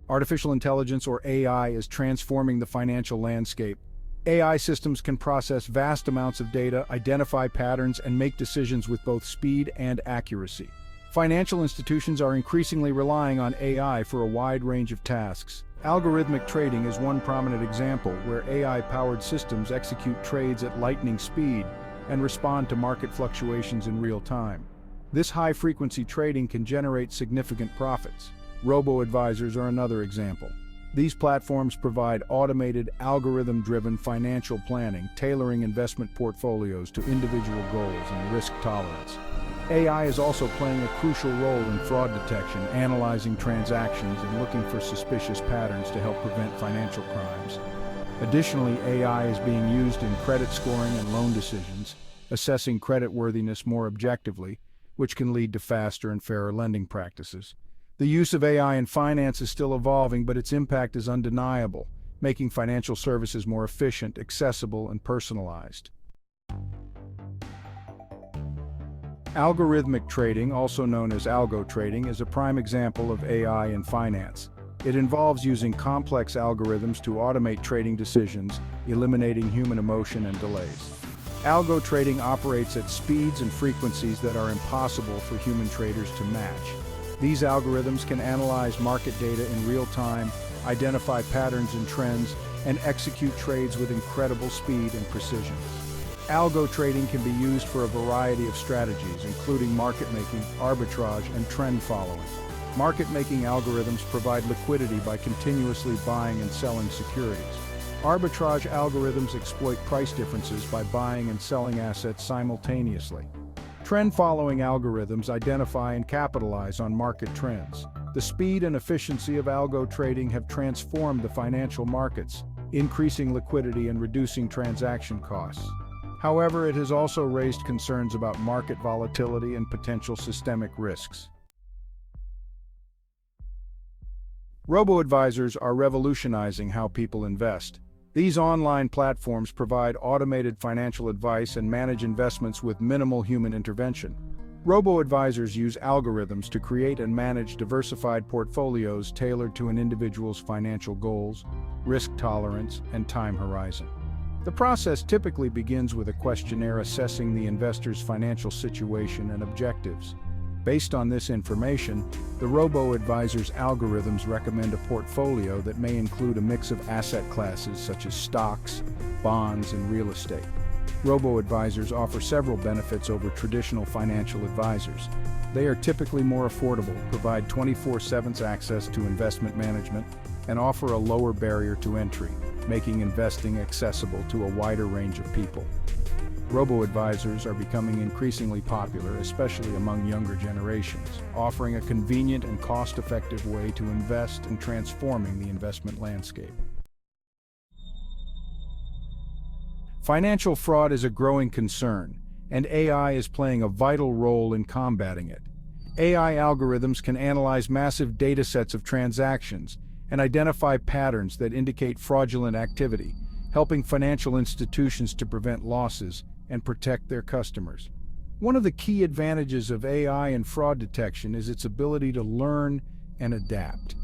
Artificial intelligence, or AI, is transforming the financial landscape. AI systems can process vast amounts of data, identify patterns, and make decisions with both speed and accuracy. Financial institutions are increasingly relying on AI for a wide range of tasks. Algorithmic trading is one prominent example where AI-powered systems execute trades at lightning speed and respond to market fluctuations in real time. This high-frequency trading can generate significant profits. Robo-advisors are another example. These platforms provide automated, algorithm-driven financial planning, tailoring investment portfolios to individual goals and risk tolerance. AI is also playing a crucial role in fraud detection, analyzing transactions and looking for suspicious patterns to help prevent financial crimes. Additionally, AI is being used in credit scoring and loan decisions, assessing creditworthiness more objectively, which can lead to faster and fairer lending practices. The use of AI in finance is still evolving, but its impact is undeniable, making financial services more efficient, accessible, and personalized. Algorithmic trading, also known as algo trading, is a prime example of AI in finance. It involves using complex algorithms to automate trading decisions, eliminating human emotion and delays. Algo trading operates at speeds and frequencies that are impossible for human traders to match. These algorithms can analyze market data in real time, identify patterns and trends, and execute trades with incredible speed and precision. Algo trading can be used for a variety of strategies, including market making, arbitrage, and trend following. Market-making algorithms provide liquidity by continuously buying and selling securities. Arbitrage algorithms exploit price differences by buying and selling assets simultaneously. Trend-following algorithms identify and capitalize on market trends. The speed and efficiency of algo trading have transformed the financial markets, increasing liquidity and reducing transaction costs. However, it has also raised concerns about market volatility and potential systemic risks. Robo-advisors are revolutionizing how people invest. These online platforms provide automated financial advice and manage investments with minimal human intervention. Robo-advisors use algorithms to create and manage diversified portfolios tailored to an individual's financial goals, risk tolerance, and time horizon. The process typically begins with a questionnaire assessing the investor's financial situation and objectives. Based on this information, the robo-advisor's algorithms recommend a portfolio that may include a mix of asset classes such as stocks, bonds, and real estate. Robo-advisors offer several benefits over traditional financial advisors. They are typically more affordable, provide 24/7 access to investment management, and offer a lower barrier to entry, making investing accessible to a wider range of people. Robo-advisors are becoming increasingly popular, especially among younger generations, offering a convenient and cost-effective way to invest and transforming the investment landscape. Financial fraud is a growing concern, and AI is playing a vital role in combating it. AI algorithms can analyze massive datasets of transactions and identify patterns that indicate fraudulent activity, helping financial institutions to prevent losses and protect their customers. One of the key advantages of AI in fraud detection is its ability to learn and adapt.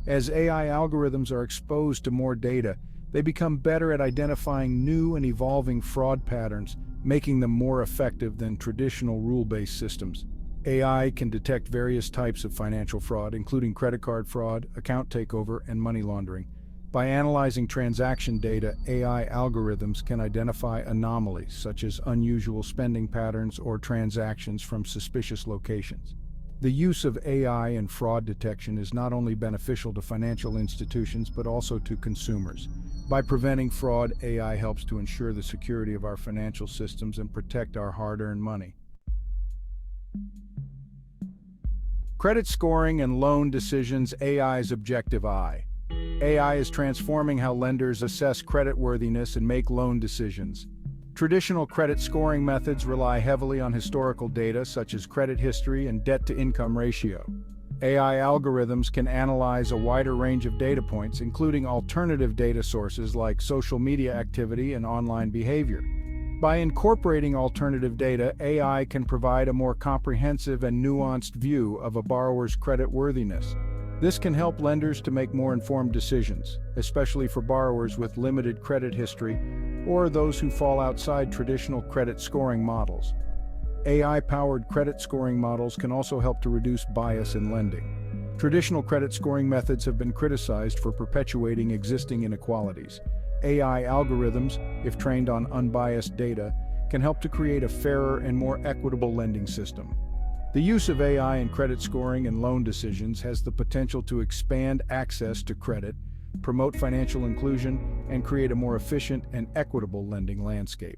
As AI algorithms are exposed to more data, they become better at identifying new and evolving fraud patterns, making them more effective than traditional rule-based systems. AI can detect various types of financial fraud, including credit card fraud, account takeover, and money laundering. By analyzing transaction data, AI algorithms can identify anomalies such as unusual spending patterns or transactions from suspicious locations. The use of AI in fraud detection is not only beneficial to financial institutions but also to consumers. By preventing fraud, AI helps to ensure the security of our financial systems and protect our hard-earned money. Credit scoring and loan decisions. AI's objective I. AI is transforming how lenders assess creditworthiness and make loan decisions. Traditional credit scoring methods rely heavily on historical data such as credit history and debt-to-income ratio. AI algorithms can analyze a wider range of data points, including alternative data sources like social media activity and online behavior. By incorporating alternative data, AI can provide a more comprehensive and nuanced view of a borrower's creditworthiness. This can help lenders to make more informed decisions, especially for borrowers with limited credit history or those who fall outside traditional credit scoring models. AI-powered credit scoring models can also help to reduce bias in lending. Traditional credit scoring methods have been criticized for perpetuating existing inequalities. AI algorithms, if trained on unbiased data, can help to create a fairer and more equitable lending system. The use of AI in credit scoring and loan decisions has the potential to expand access to credit, promote financial inclusion, and create a more efficient and equitable lending landscape.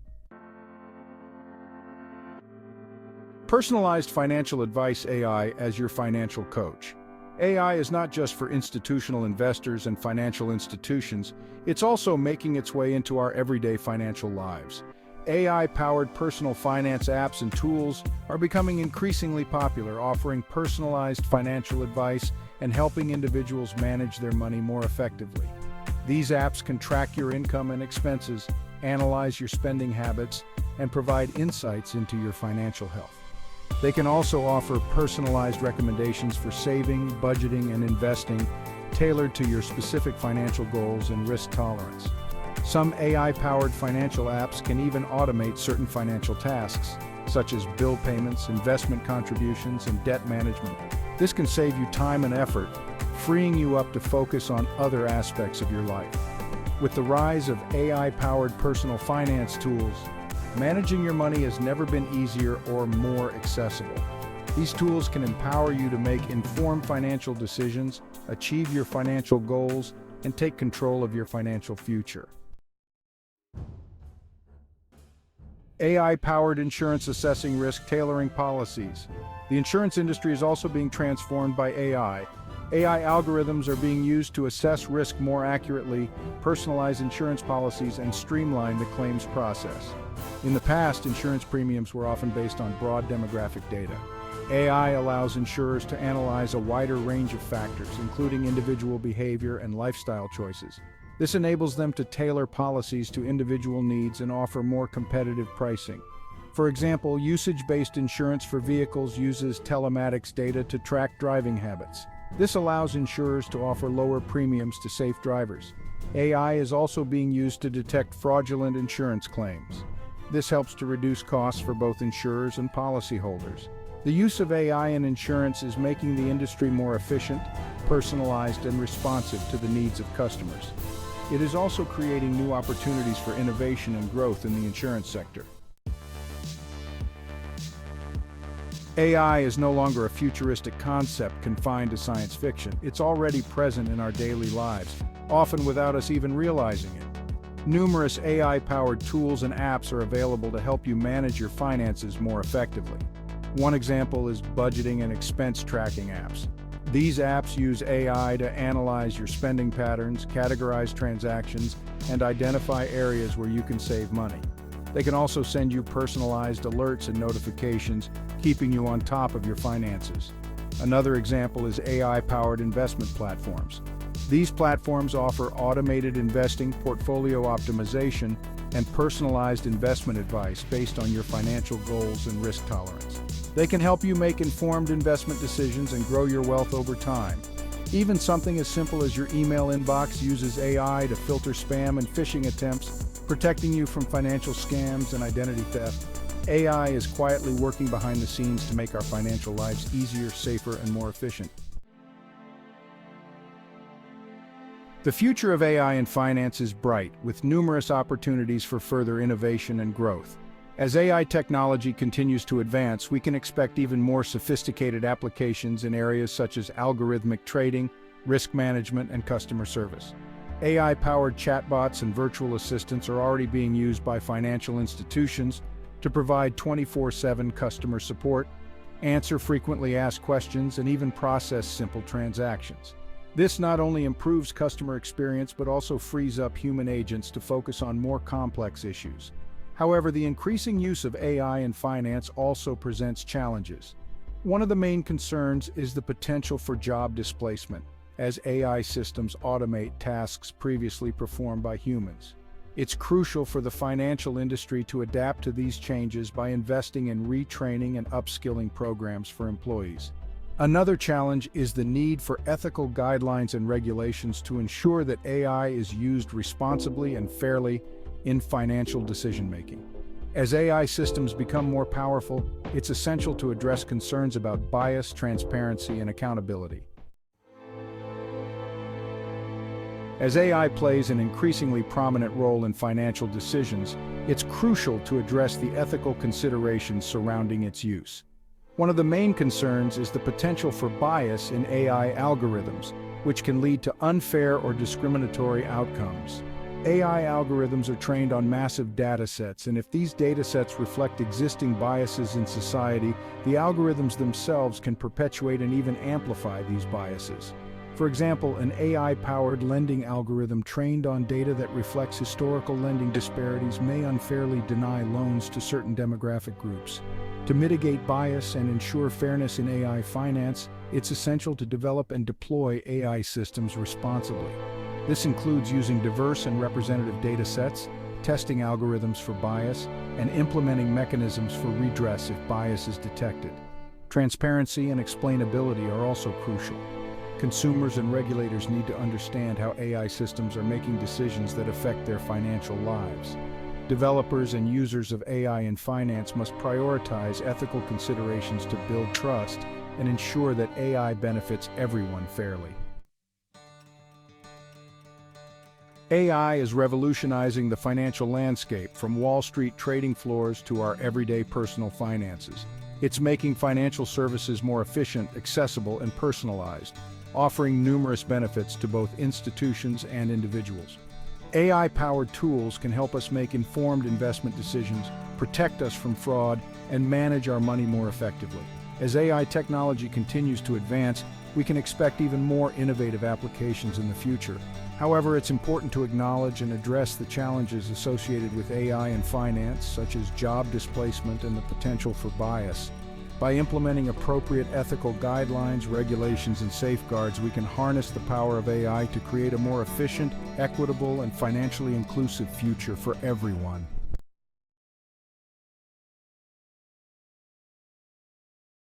Personalized financial advice AI as your financial coach. AI is not just for institutional investors and financial institutions, it's also making its way into our everyday financial lives. AI-powered personal finance apps and tools are becoming increasingly popular, offering personalized financial advice and helping individuals manage their money more effectively. These apps can track your income and expenses, analyze your spending habits, and provide insights into your financial health. They can also offer personalized recommendations for saving, budgeting, and investing, tailored to your specific financial goals and risk tolerance. Some AI-powered financial apps can even automate certain financial tasks, such as bill payments, investment contributions, and debt management. This can save you time and effort, freeing you up to focus on other aspects of your life. With the rise of AI-powered personal finance tools, managing your money has never been easier or more accessible. These tools can empower you to make informed financial decisions, achieve your financial goals, and take control of your financial future. AI-powered insurance assessing risk, tailoring policies. The insurance industry is also being transformed by AI. AI algorithms are being used to assess risk more accurately, personalize insurance policies, and streamline the claims process. In the past, insurance premiums were often based on broad demographic data. AI allows insurers to analyze a wider range of factors, including individual behavior and lifestyle choices. This enables them to tailor policies to individual needs and offer more competitive pricing. For example, usage-based insurance for vehicles uses telematics data to track driving habits. This allows insurers to offer lower premiums to safe drivers. AI is also being used to detect fraudulent insurance claims. This helps to reduce costs for both insurers and policyholders. The use of AI in insurance is making the industry more efficient, personalized, and responsive to the needs of customers. It is also creating new opportunities for innovation and growth in the insurance sector. AI is no longer a futuristic concept confined to science fiction. It's already present in our daily lives, often without us even realizing it. Numerous AI-powered tools and apps are available to help you manage your finances more effectively. One example is budgeting and expense tracking apps. These apps use AI to analyze your spending patterns, categorize transactions, and identify areas where you can save money. They can also send you personalized alerts and notifications, keeping you on top of your finances. Another example is AI-powered investment platforms. These platforms offer automated investing, portfolio optimization, and personalized investment advice based on your financial goals and risk tolerance. They can help you make informed investment decisions and grow your wealth over time. Even something as simple as your email inbox uses AI to filter spam and phishing attempts, protecting you from financial scams and identity theft. AI is quietly working behind the scenes to make our financial lives easier, safer, and more efficient. The future of AI in finance is bright, with numerous opportunities for further innovation and growth. As AI technology continues to advance, we can expect even more sophisticated applications in areas such as algorithmic trading, risk management, and customer service. AI-powered chatbots and virtual assistants are already being used by financial institutions to provide 24/7 customer support, answer frequently asked questions, and even process simple transactions. This not only improves customer experience but also frees up human agents to focus on more complex issues. However, the increasing use of AI in finance also presents challenges. One of the main concerns is the potential for job displacement, as AI systems automate tasks previously performed by humans. It's crucial for the financial industry to adapt to these changes by investing in retraining and upskilling programs for employees. Another challenge is the need for ethical guidelines and regulations to ensure that AI is used responsibly and fairly in financial decision-making. As AI systems become more powerful, it's essential to address concerns about bias, transparency, and accountability. As AI plays an increasingly prominent role in financial decisions, it's crucial to address the ethical considerations surrounding its use. One of the main concerns is the potential for bias in AI algorithms, which can lead to unfair or discriminatory outcomes. AI algorithms are trained on massive datasets, and if these datasets reflect existing biases in society, the algorithms themselves can perpetuate and even amplify these biases. For example, an AI-powered lending algorithm trained on data that reflects historical lending disparities may unfairly deny loans to certain demographic groups. To mitigate bias and ensure fairness in AI finance, it's essential to develop and deploy AI systems responsibly. This includes using diverse and representative data sets, testing algorithms for bias, and implementing mechanisms for redress if bias is detected. Transparency and explainability are also crucial. Consumers and regulators need to understand how AI systems are making decisions that affect their financial lives. Developers and users of AI in finance must prioritize ethical considerations to build trust and ensure that AI benefits everyone fairly. AI is revolutionizing the financial landscape, from Wall Street trading floors to our everyday personal finances. It's making financial services more efficient, accessible, and personalized, offering numerous benefits to both institutions and individuals. AI-powered tools can help us make informed investment decisions, protect us from fraud, and manage our money more effectively. As AI technology continues to advance, we can expect even more innovative applications in the future. However, it's important to acknowledge and address the challenges associated with AI in finance, such as job displacement and the potential for bias. By implementing appropriate ethical guidelines, regulations, and safeguards, we can harness the power of AI to create a more efficient, equitable, and financially inclusive future for everyone.